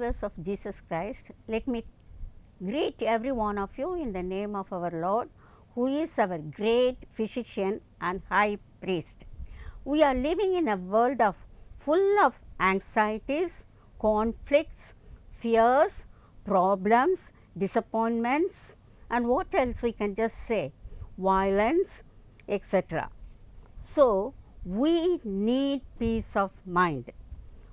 followers of Jesus Christ, let me greet every one of you in the name of our Lord, who is our great physician and high priest. We are living in a world full of anxieties, conflicts, fears, problems, disappointments, and what else we can just say, violence, etc. So, we need peace of mind.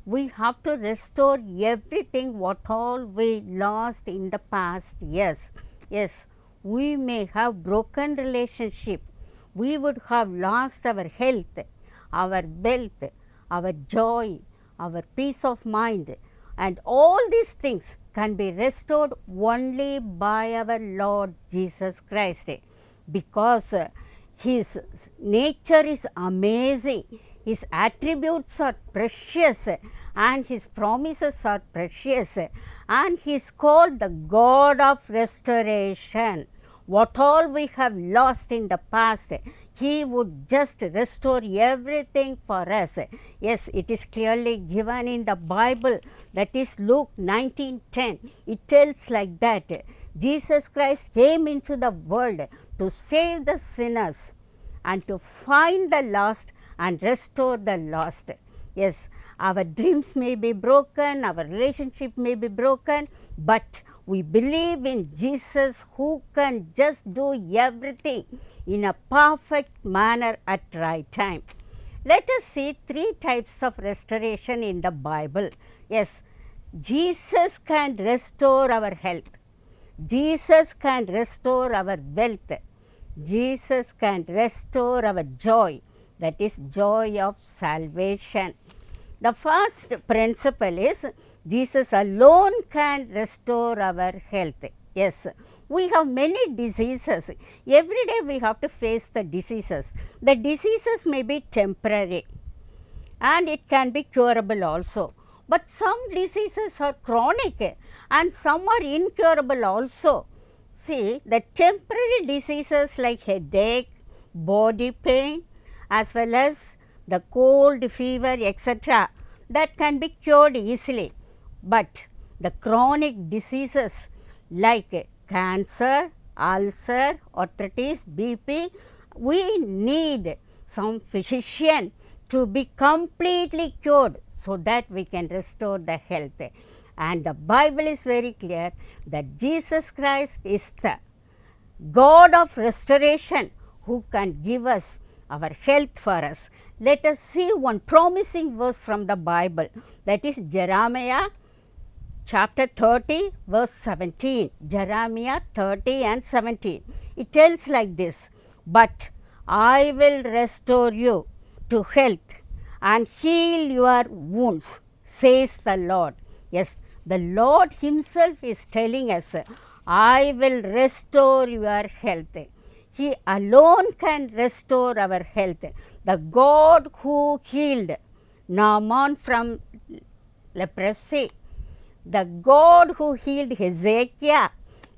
We have to restore everything what all we lost in the past years. Yes, we may have broken relationship. We would have lost our health, our wealth, our joy, our peace of mind, and all these things can be restored only by our Lord Jesus Christ, because His nature is amazing, His attributes are precious, and His promises are precious, and He is called the God of restoration. What all we have lost in the past, He would just restore everything for us. Yes, it is clearly given in the Bible, that is Luke 19:10. It tells like that, Jesus Christ came into the world to save the sinners and to find the lost and restore the lost. Yes, our dreams may be broken, our relationship may be broken, but we believe in Jesus, who can just do everything in a perfect manner at right time. Let us see three types of restoration in the Bible. Yes, Jesus can restore our health. Jesus can restore our wealth. Jesus can restore our joy, that is joy of salvation. The first principle is Jesus alone can restore our health. Yes, we have many diseases. Every day we have to face the diseases. The diseases may be temporary and it can be curable also. But some diseases are chronic and some are incurable also. See, the temporary diseases like headache, body pain, as well as the cold, fever, etc., that can be cured easily. But the chronic diseases like cancer, ulcer, arthritis, BP, we need some physician to be completely cured, so that we can restore the health. And the Bible is very clear that Jesus Christ is the God of restoration, who can give us our health for us. Let us see one promising verse from the Bible, that is Jeremiah chapter 30 verse 17. Jeremiah 30 and 17. It tells like this, "But I will restore you to health and heal your wounds, says the Lord." Yes, the Lord Himself is telling us, I will restore your health. He alone can restore our health. The God who healed Naaman from leprosy, the God who healed Hezekiah,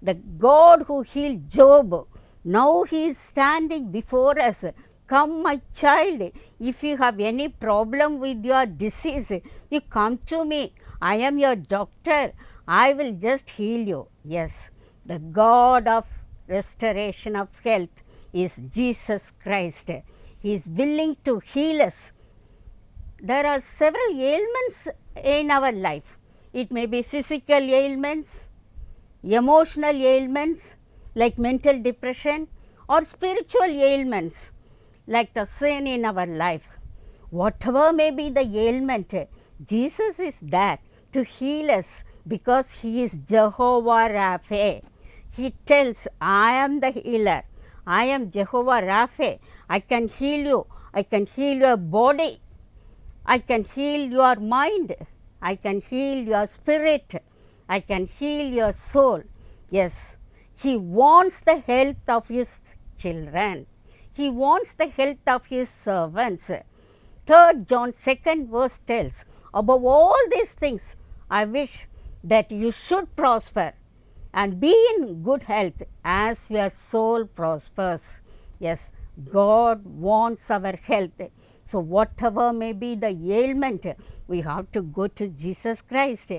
the God who healed Job, now He is standing before us. Come, my child, if you have any problem with your disease, you come to me. I am your doctor. I will just heal you. Yes, the God of restoration of health is Jesus Christ. He is willing to heal us. There are several ailments in our life. It may be physical ailments, emotional ailments like mental depression, or spiritual ailments like the sin in our life. Whatever may be the ailment, Jesus is there to heal us, because He is Jehovah Rapha. He tells, I am the healer. I am Jehovah Rapha. I can heal you. I can heal your body. I can heal your mind. I can heal your spirit. I can heal your soul. Yes, He wants the health of His children. He wants the health of His servants. 3 John 2nd verse tells, above all these things, I wish that you should prosper and be in good health as your soul prospers. Yes, God wants our health. So, whatever may be the ailment, we have to go to Jesus Christ.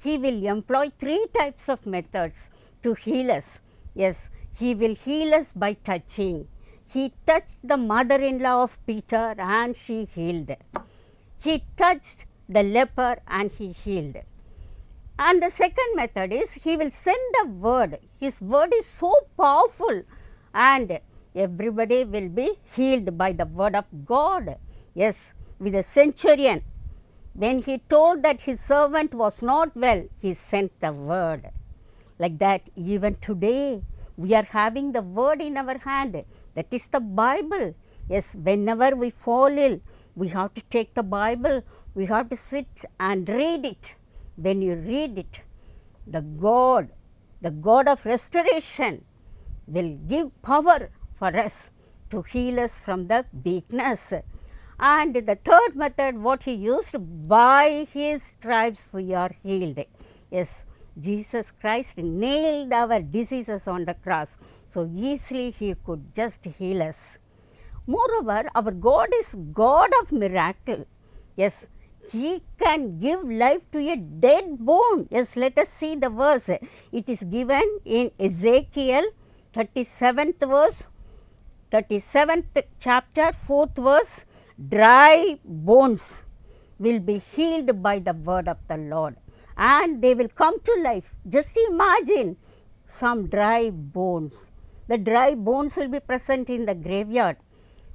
He will employ three types of methods to heal us. Yes, He will heal us by touching. He touched the mother-in-law of Peter and she healed. He touched the leper and he healed. And the second method is he will send a word. His word is so powerful and everybody will be healed by the word of God. Yes, with the centurion, when he told that his servant was not well, he sent the word. Like that, even today, we are having the word in our hand. That is the Bible. Yes, whenever we fall ill, we have to take the Bible. We have to sit and read it. When you read it, the God of restoration will give power for us to heal us from the weakness. And the third method, what he used, by his stripes we are healed. Yes, Jesus Christ nailed our diseases on the cross, so easily he could just heal us. Moreover, our God is God of miracle. Yes, he can give life to a dead bone. Yes, let us see the verse. It is given in Ezekiel 37th verse, 37th chapter, 4th verse. Dry bones will be healed by the word of the Lord and they will come to life. Just imagine some dry bones. The dry bones will be present in the graveyard.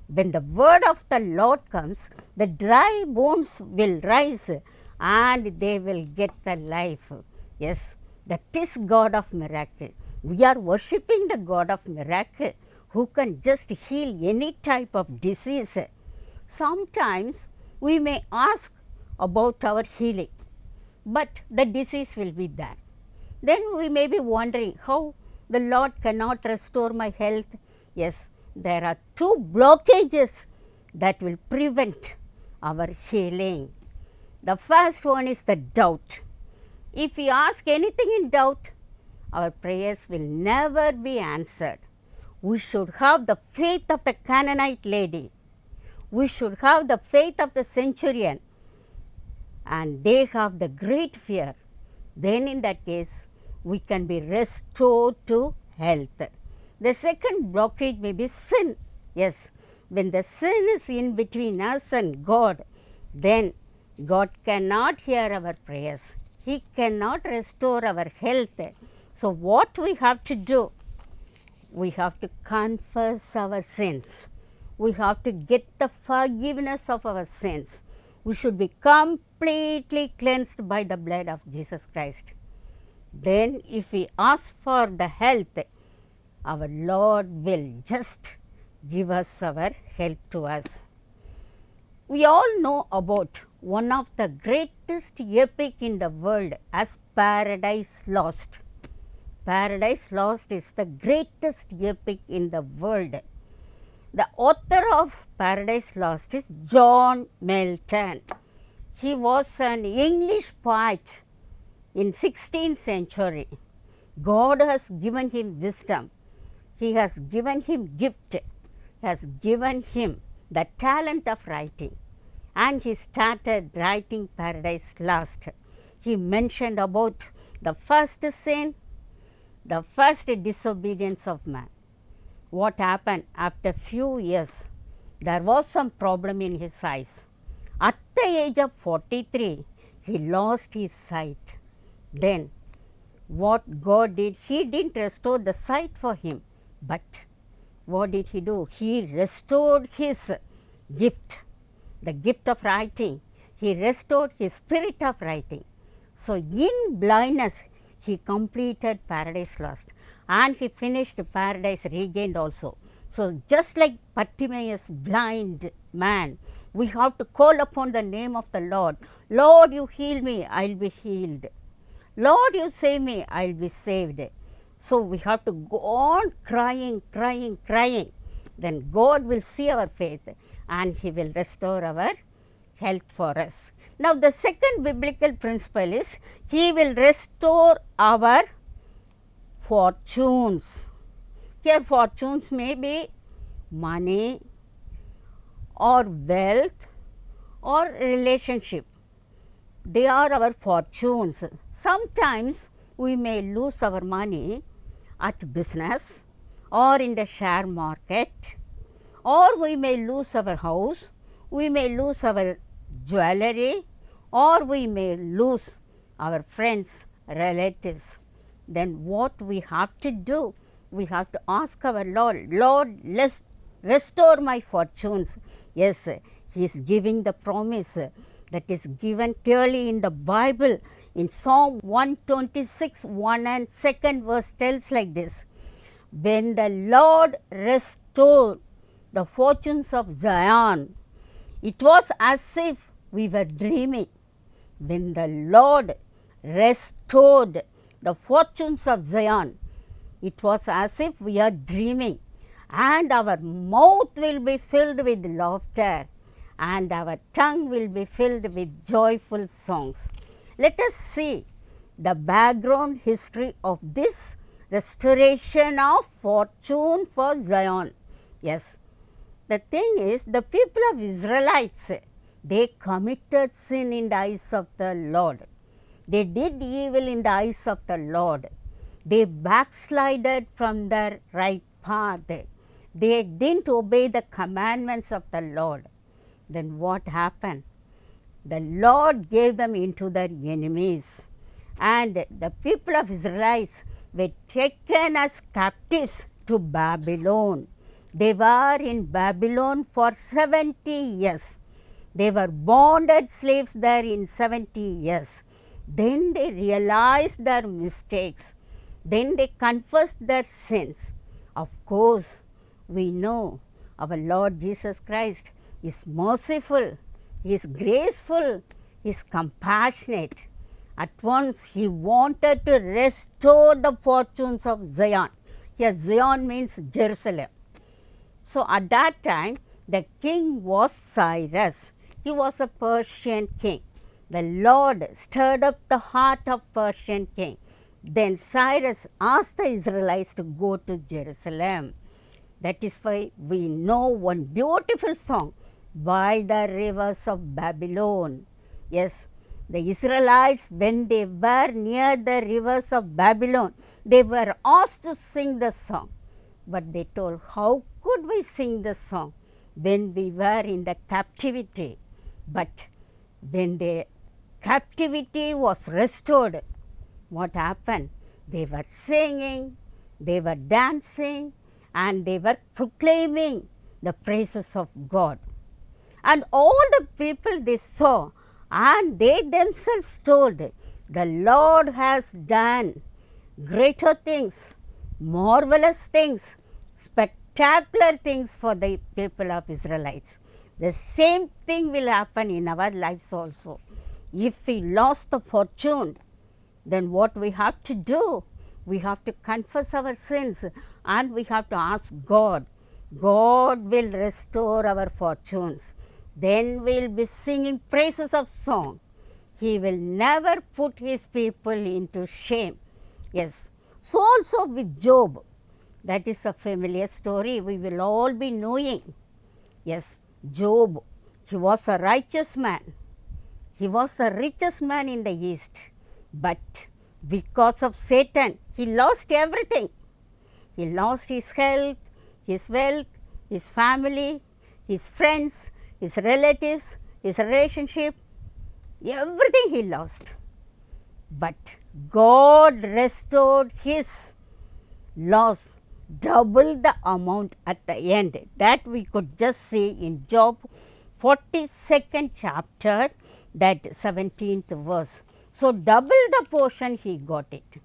When the word of the Lord comes, the dry bones will rise and they will get the life. Yes, that is God of miracle. We are worshipping the God of miracle who can just heal any type of disease. Sometimes we may ask about our healing, but the disease will be there. Then we may be wondering how the Lord cannot restore my health. Yes, there are two blockages that will prevent our healing. The first one is the doubt. If we ask anything in doubt, our prayers will never be answered. We should have the faith of the Canaanite lady. We should have the faith of the centurion, and they have the great fear. Then in that case, we can be restored to health. The second blockage may be sin. Yes, when the sin is in between us and God, then God cannot hear our prayers. He cannot restore our health. So what we have to do? We have to confess our sins. We have to get the forgiveness of our sins. We should be completely cleansed by the blood of Jesus Christ. Then if we ask for the health, our Lord will just give us our health to us. We all know about one of the greatest epic in the world as Paradise Lost. Paradise Lost is the greatest epic in the world. The author of Paradise Lost is John Milton. He was an English poet in 16th century. God has given him wisdom. He has given him gift. He has given him the talent of writing. And he started writing Paradise Lost. He mentioned about the first sin, the first disobedience of man. What happened after few years? There was some problem in his eyes. At the age of 43, he lost his sight. Then what God did, he didn't restore the sight for him, but what did he do? He restored his gift, the gift of writing. He restored his spirit of writing. So in blindness, he completed Paradise Lost. And he finished Paradise Regained also. So just like Bartimaeus, blind man, we have to call upon the name of the Lord. Lord, you heal me, I will be healed. Lord, you save me, I will be saved. So we have to go on crying, crying, crying. Then God will see our faith and he will restore our health for us. Now the second biblical principle is he will restore our fortunes. Here fortunes may be money or wealth or relationship. they are our fortunes. Sometimes we may lose our money at business or in the share market, or we may lose our house, we may lose our jewelry, or we may lose our friends, relatives. Then what we have to do? We have to ask our Lord, Lord, let's restore my fortunes. Yes, He is giving the promise that is given clearly in the Bible. In Psalm 126, 1 and 2nd verse tells like this: when the Lord restored the fortunes of Zion, it was as if we were dreaming. When the Lord restored the fortunes of Zion, it was as if we are dreaming, and our mouth will be filled with laughter, and our tongue will be filled with joyful songs. Let us see the background history of this restoration of fortune for Zion. Yes, the thing is, the people of Israelites, they committed sin in the eyes of the Lord. They did evil in the eyes of the Lord. They backslided from their right path. They didn't obey the commandments of the Lord. Then what happened? The Lord gave them into their enemies, and the people of Israelites were taken as captives to Babylon. They were in Babylon for 70 years. They were bonded slaves there in 70 years. Then they realized their mistakes. Then they confessed their sins. Of course, we know our Lord Jesus Christ is merciful, He is graceful, He is compassionate. At once He wanted to restore the fortunes of Zion. Here Zion means Jerusalem. So at that time the king was Cyrus. He was a Persian king. The Lord stirred up the heart of Persian king. Then Cyrus asked the Israelites to go to Jerusalem. That is why we know one beautiful song, by the rivers of Babylon. Yes, the Israelites, when they were near the rivers of Babylon, they were asked to sing the song. But they told, how could we sing the song when we were in the captivity? But when the captivity was restored, what happened? They were singing, they were dancing, and they were proclaiming the praises of God. And all the people they saw, and they themselves told, the Lord has done greater things, marvelous things, spectacular things for the people of Israelites. The same thing will happen in our lives also. If we lost the fortune, then what we have to do? We have to confess our sins, and we have to ask God. God will restore our fortunes. Then we will be singing praises of song. He will never put His people into shame. Yes. So also with Job. That is a familiar story we will all be knowing. Yes, Job, he was a righteous man. He was the richest man in the East. But because of Satan, he lost everything. He lost his health, his wealth, his family, his friends, his relatives, his relationship, everything he lost. But God restored his loss, double the amount at the end. That we could just see in Job 42nd chapter, that 17th verse. So double the portion he got it.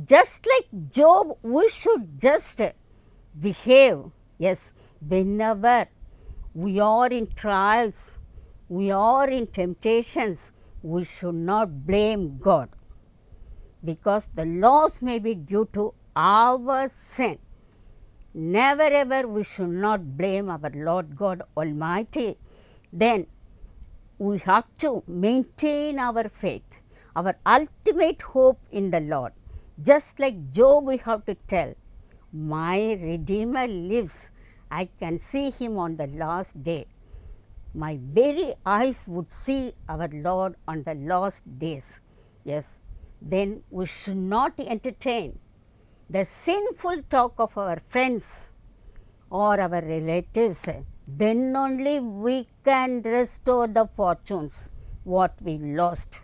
Just like Job, we should just behave. Yes, whenever we are in trials, we are in temptations, we should not blame God, because the loss may be due to our sin. Never ever we should not blame our Lord God Almighty. Then we have to maintain our faith, our ultimate hope in the Lord. Just like Job, we have to tell, my Redeemer lives. I can see Him on the last day. my very eyes would see our Lord on the last days. Yes, then we should not entertain the sinful talk of our friends or our relatives. Then only we can restore the fortunes what we lost.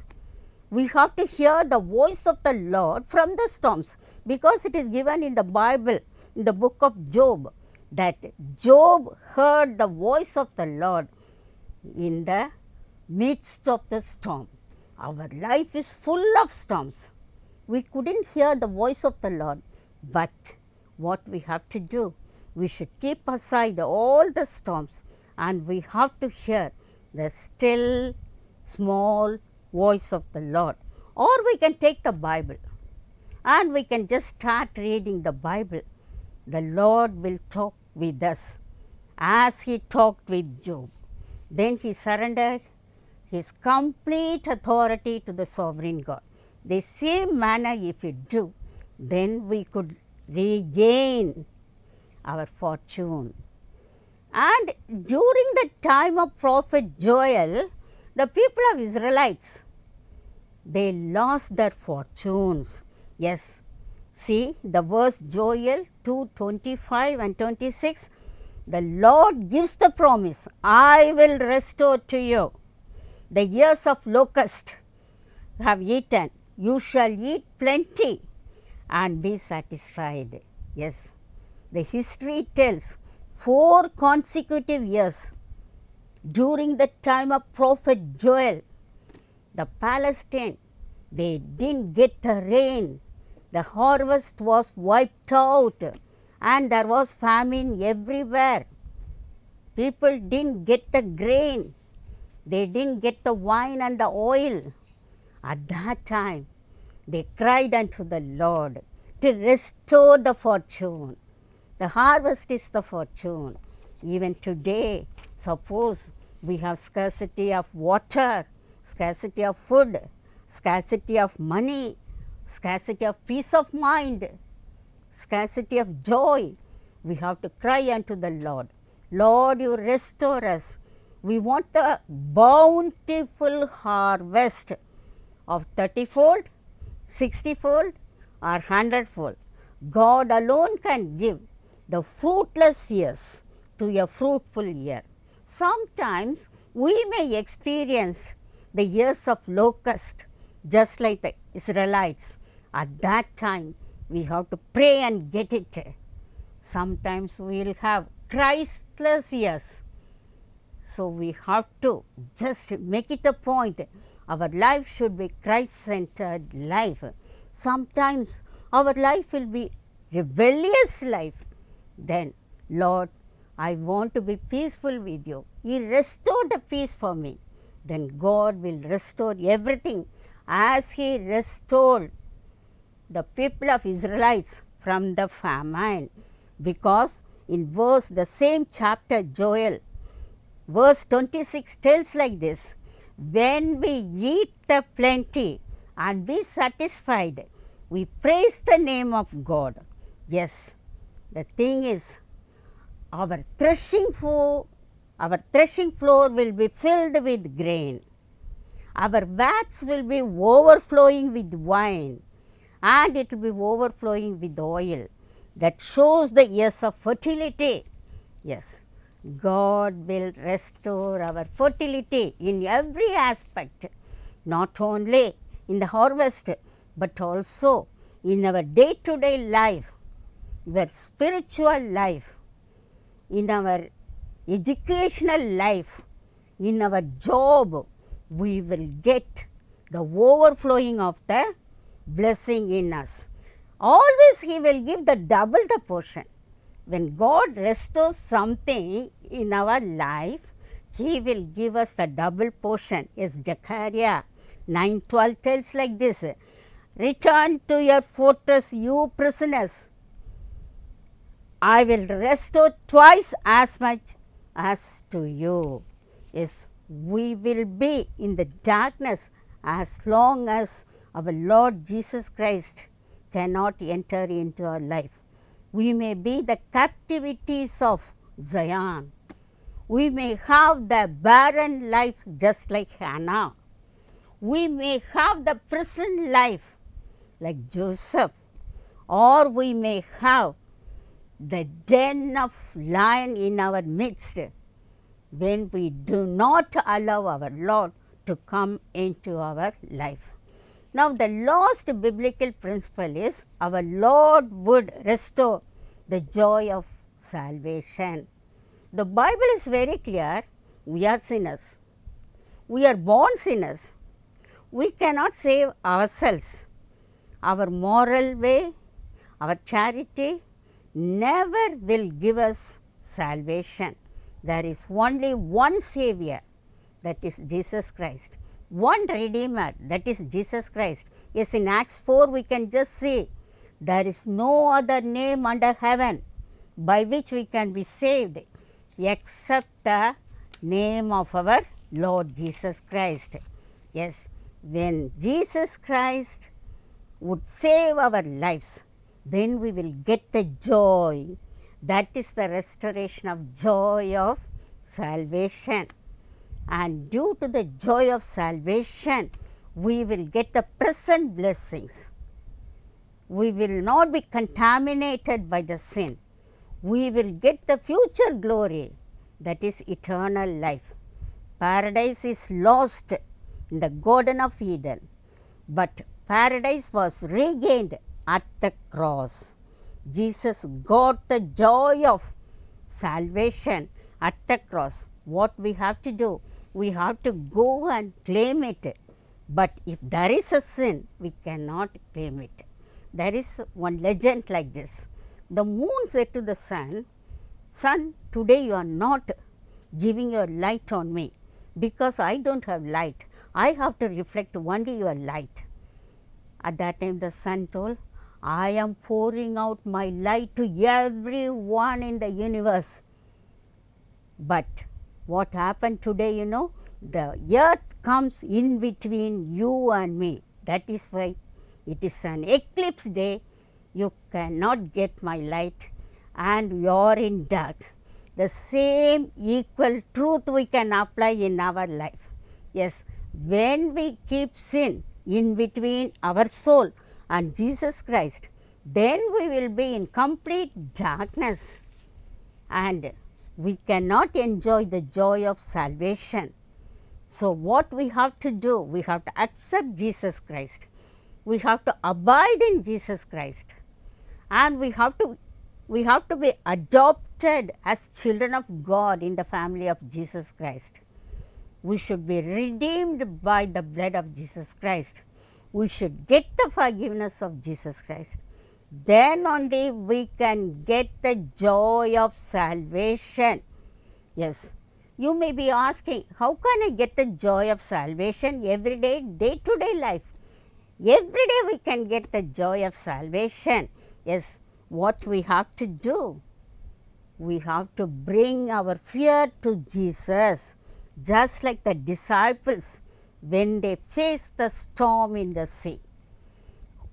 We have to hear the voice of the Lord from the storms, because it is given in the Bible, in the book of Job, that Job heard the voice of the Lord in the midst of the storm. Our life is full of storms. We couldn't hear the voice of the Lord, but what we have to do, we should keep aside all the storms and we have to hear the still small voice of the Lord. Or we can take the Bible and we can just start reading the Bible. The Lord will talk with us as He talked with Job. Then he surrendered his complete authority to the sovereign God. The same manner, if you do, then we could regain our fortune. And during the time of prophet Joel, the people of Israelites, they lost their fortunes. Yes, see the verse Joel 2:25 and 26. The Lord gives the promise, I will restore to you the years of locust have eaten. You shall eat plenty and be satisfied. Yes, the history tells 4 consecutive years during the time of prophet Joel, the Palestine, they didn't get the rain. The harvest was wiped out and there was famine everywhere. People didn't get the grain. They didn't get the wine and the oil. At that time, they cried unto the Lord to restore the fortune. The harvest is the fortune. Even today, suppose we have scarcity of water, scarcity of food, scarcity of money, scarcity of peace of mind, scarcity of joy, we have to cry unto the Lord. Lord, you restore us. We want the bountiful harvest of 30-fold, 60-fold or 100-fold. God alone can give the fruitless years to a fruitful year. Sometimes we may experience the years of locust just like the Israelites. At that time, we have to pray and get it. Sometimes we will have Christless years. So we have to just make it a point. Our life should be Christ-centered life. Sometimes our life will be rebellious life. Then, Lord, I want to be peaceful with you. You restore the peace for me. Then God will restore everything as He restored the people of Israelites from the famine. Because in verse, the same chapter, Joel, verse 26 tells like this, when we eat the plenty and be satisfied, we praise the name of God. Yes, the thing is, our threshing floor will be filled with grain. Our vats will be overflowing with wine and it will be overflowing with oil. That shows the years of fertility. Yes, God will restore our fertility in every aspect, not only in the harvest, but also in our day-to-day life, our spiritual life, in our educational life, in our job. We will get the overflowing of the blessing in us. Always He will give the double the portion. When God restores something in our life, He will give us the double portion. Yes, Zechariah 9:12 tells like this, return to your fortress, you prisoners. I will restore twice as much as to you. Yes, we will be in the darkness as long as our Lord Jesus Christ cannot enter into our life. We may be the captivities of Zion. We may have the barren life just like Hannah. We may have the prison life like Joseph, or we may have the den of lion in our midst when we do not allow our Lord to come into our life. Now, the last biblical principle is our Lord would restore the joy of salvation. The Bible is very clear. We are sinners. We are born sinners. We cannot save ourselves. Our moral way, our charity never will give us salvation. There is only one Savior, that is Jesus Christ. One Redeemer, that is Jesus Christ. Yes, in Acts 4 we can just see there is no other name under heaven by which we can be saved except the name of our Lord Jesus Christ. Yes, when Jesus Christ would save our lives, then we will get the joy. That is the restoration of joy of salvation. And due to the joy of salvation, we will get the present blessings. We will not be contaminated by the sin. We will get the future glory, that is eternal life. Paradise is lost in the Garden of Eden, but paradise was regained at the cross. Jesus got the joy of salvation at the cross. What we have to do? We have to go and claim it. But if there is a sin, we cannot claim it. There is one legend like this. The moon said to the sun, "Sun, today you are not giving your light on me because I don't have light. I have to reflect only your light." At that time the sun told, "I am pouring out my light to everyone in the universe." But what happened today, the earth comes in between you and me. That is why it is an eclipse day. You cannot get my light and you are in dark. The same equal truth we can apply in our life. Yes, when we keep sin in between our soul and Jesus Christ, then we will be in complete darkness and we cannot enjoy the joy of salvation. So, what we have to do? We have to accept Jesus Christ. We have to abide in Jesus Christ, and we have to be adopted as children of God in the family of Jesus Christ. We should be redeemed by the blood of Jesus Christ. We should get the forgiveness of Jesus Christ. Then only we can get the joy of salvation. Yes, you may be asking, how can I get the joy of salvation every day, day to day life? Every day we can get the joy of salvation. Yes, what we have to do? We have to bring our fear to Jesus, just like the disciples when they faced the storm in the sea.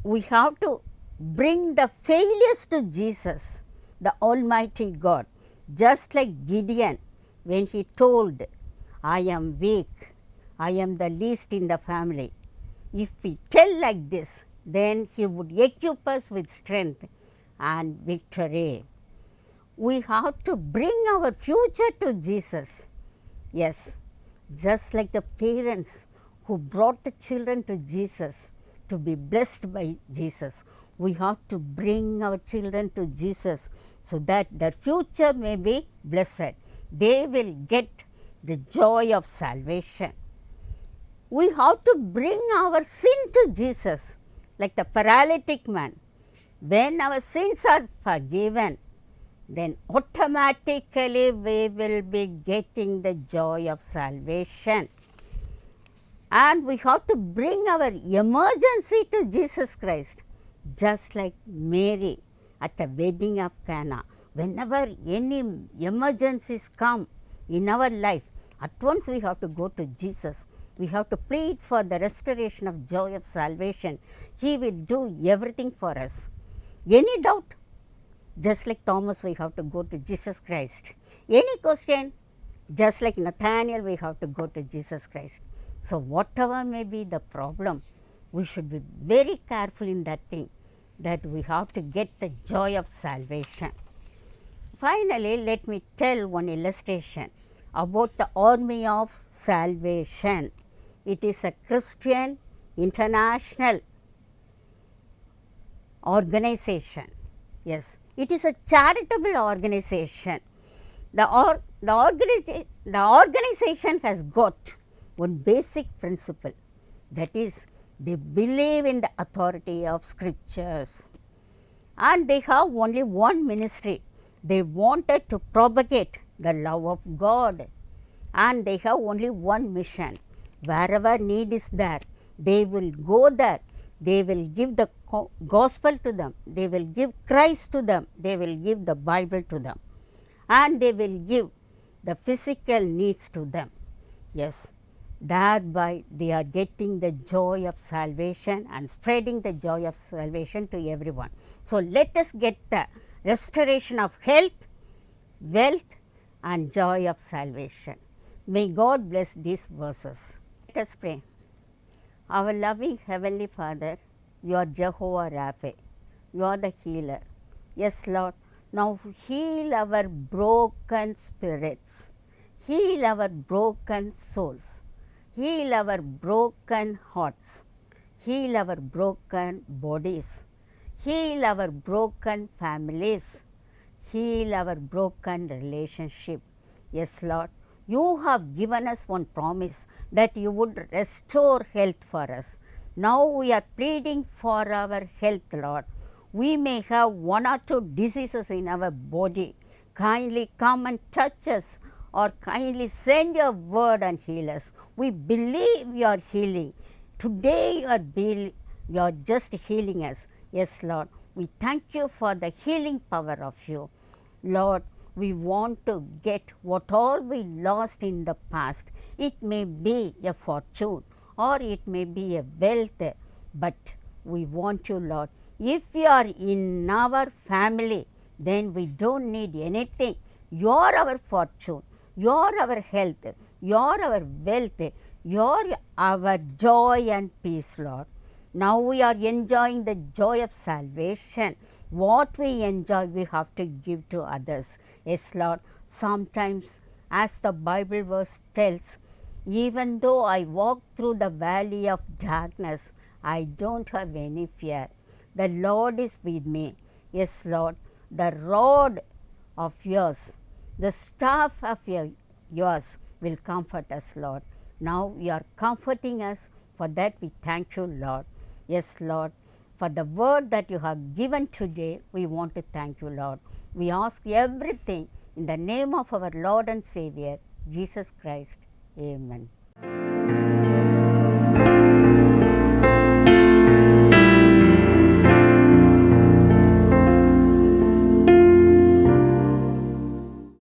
We have to bring the failures to Jesus, the Almighty God, just like Gideon when he told, "I am weak, I am the least in the family." If we tell like this, then he would equip us with strength and victory. We have to bring our future to Jesus. Yes, just like the parents who brought the children to Jesus to be blessed by Jesus, we have to bring our children to Jesus so that their future may be blessed. They will get the joy of salvation. We have to bring our sin to Jesus, like the paralytic man. When our sins are forgiven, then automatically we will be getting the joy of salvation. And we have to bring our emergency to Jesus Christ, just like Mary at the wedding of Cana. Whenever any emergencies come in our life, at once we have to go to Jesus. We have to plead for the restoration of joy of salvation. He will do everything for us. Any doubt? Just like Thomas, we have to go to Jesus Christ. Any question? Just like Nathaniel, we have to go to Jesus Christ. So, whatever may be the problem, we should be very careful in that thing, that we have to get the joy of salvation. Finally, let me tell one illustration about the Army of Salvation. It is a Christian international organization. Yes, it is a charitable organization. The organization has got one basic principle, that is, they believe in the authority of scriptures, and they have only one ministry. They wanted to propagate the love of God, and they have only one mission. Wherever need is there, they will go there. They will give the gospel to them. They will give Christ to them. They will give the Bible to them, and they will give the physical needs to them. Yes, thereby they are getting the joy of salvation and spreading the joy of salvation to everyone. So, let us get the restoration of health, wealth, and joy of salvation. May God bless these verses. Let us pray. Our loving Heavenly Father, you are Jehovah Rapha. You are the healer. Yes, Lord. Now heal our broken spirits. Heal our broken souls. Heal our broken hearts. Heal our broken bodies. Heal our broken families. Heal our broken relationship. Yes, Lord. You have given us one promise that you would restore health for us. Now we are pleading for our health, Lord. We may have one or two diseases in our body. Kindly come and touch us, or kindly send your word and heal us. We believe you are healing. Today you are just healing us. Yes, Lord. We thank you for the healing power of you. Lord, we want to get what all we lost in the past. It may be a fortune, or it may be a wealth, but we want you, Lord. If you are in our family, then we don't need anything. You are our fortune, you are our health, you are our wealth, you are our joy and peace, Lord. Now we are enjoying the joy of salvation. What we enjoy, we have to give to others. Yes, Lord. Sometimes, as the Bible verse tells, even though I walk through the valley of darkness, I don't have any fear. The Lord is with me. Yes, Lord. The rod of yours, the staff of yours will comfort us, Lord. Now you are comforting us. For that we thank you, Lord. Yes, Lord. For the word that you have given today, we want to thank you, Lord. We ask everything in the name of our Lord and Savior, Jesus Christ. Amen.